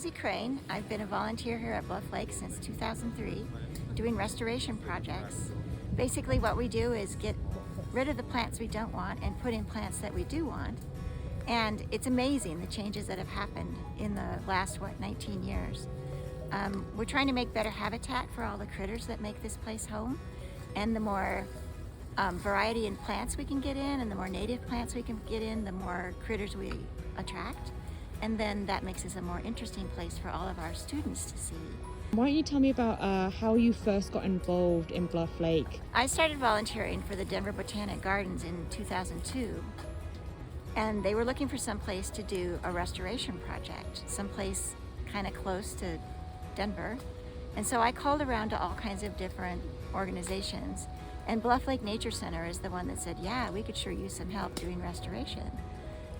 Susie Crane. I've been a volunteer here at Bluff Lake since 2003, doing restoration projects. Basically what we do is get rid of the plants we don't want and put in plants that we do want. And it's amazing the changes that have happened in the last, 19 years. We're trying to make better habitat for all the critters that make this place home. And the more variety in plants we can get in and the more native plants we can get in, the more critters we attract. And then that makes us a more interesting place for all of our students to see. Why don't you tell me about how you first got involved in Bluff Lake? I started volunteering for the Denver Botanic Gardens in 2002. And they were looking for some place to do a restoration project, someplace kind of close to Denver. And so I called around to all kinds of different organizations. And Bluff Lake Nature Center is the one that said, yeah, we could sure use some help doing restoration.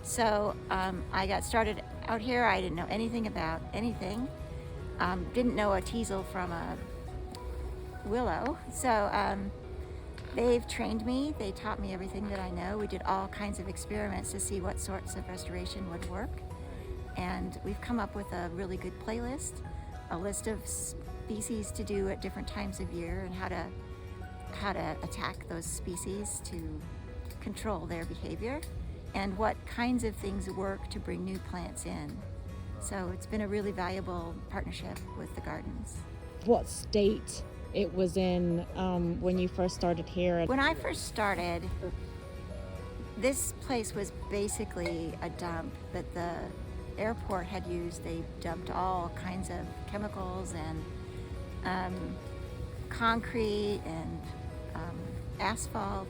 So I got started out here. I didn't know anything about anything. Didn't know a teasel from a willow. So they've trained me. They taught me everything that I know. We did all kinds of experiments to see what sorts of restoration would work. And we've come up with a really good playlist, a list of species to do at different times of year and how to attack those species to control their behavior, and what kinds of things work to bring new plants in. So it's been a really valuable partnership with the gardens. What state it was in when you first started here? When I first started, this place was basically a dump that the airport had used. They dumped all kinds of chemicals and concrete and asphalt.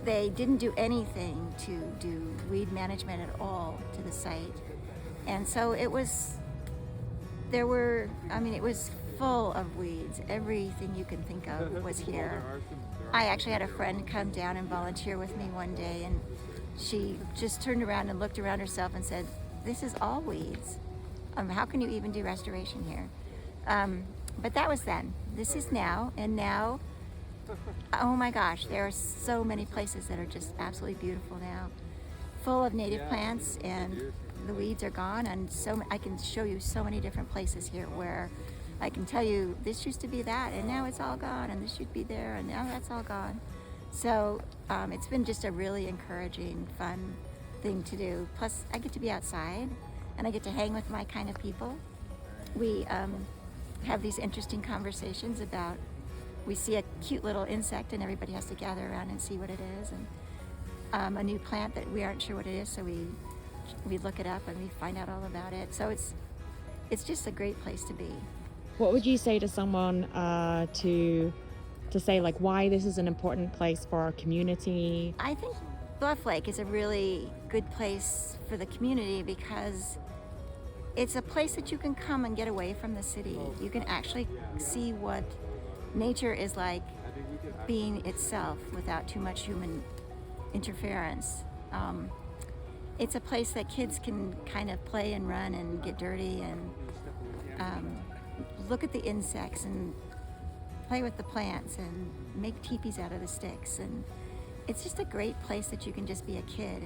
They didn't do anything to do weed management at all to the site. And so it was full of weeds. Everything you can think of was here. I actually had a friend come down and volunteer with me one day, and she just turned around and looked around herself and said, this is all weeds. How can you even do restoration here? But that was then. This is now, and now, oh my gosh, there are so many places that are just absolutely beautiful now, full of native plants, and the weeds are gone. And so I can show you so many different places here where I can tell you this used to be that, and now it's all gone, and this should be there, and now that's all gone. So it's been just a really encouraging, fun thing to do. Plus, I get to be outside, and I get to hang with my kind of people. We have these interesting conversations about, we see a cute little insect and everybody has to gather around and see what it is, and a new plant that we aren't sure what it is, so we look it up and we find out all about it. So it's just a great place to be. What would you say to someone to say like why this is an important place for our community? I think Bluff Lake is a really good place for the community because it's a place that you can come and get away from the city. You can actually see what nature is like being itself without too much human interference. It's a place that kids can kind of play and run and get dirty and look at the insects and play with the plants and make teepees out of the sticks. And it's just a great place that you can just be a kid.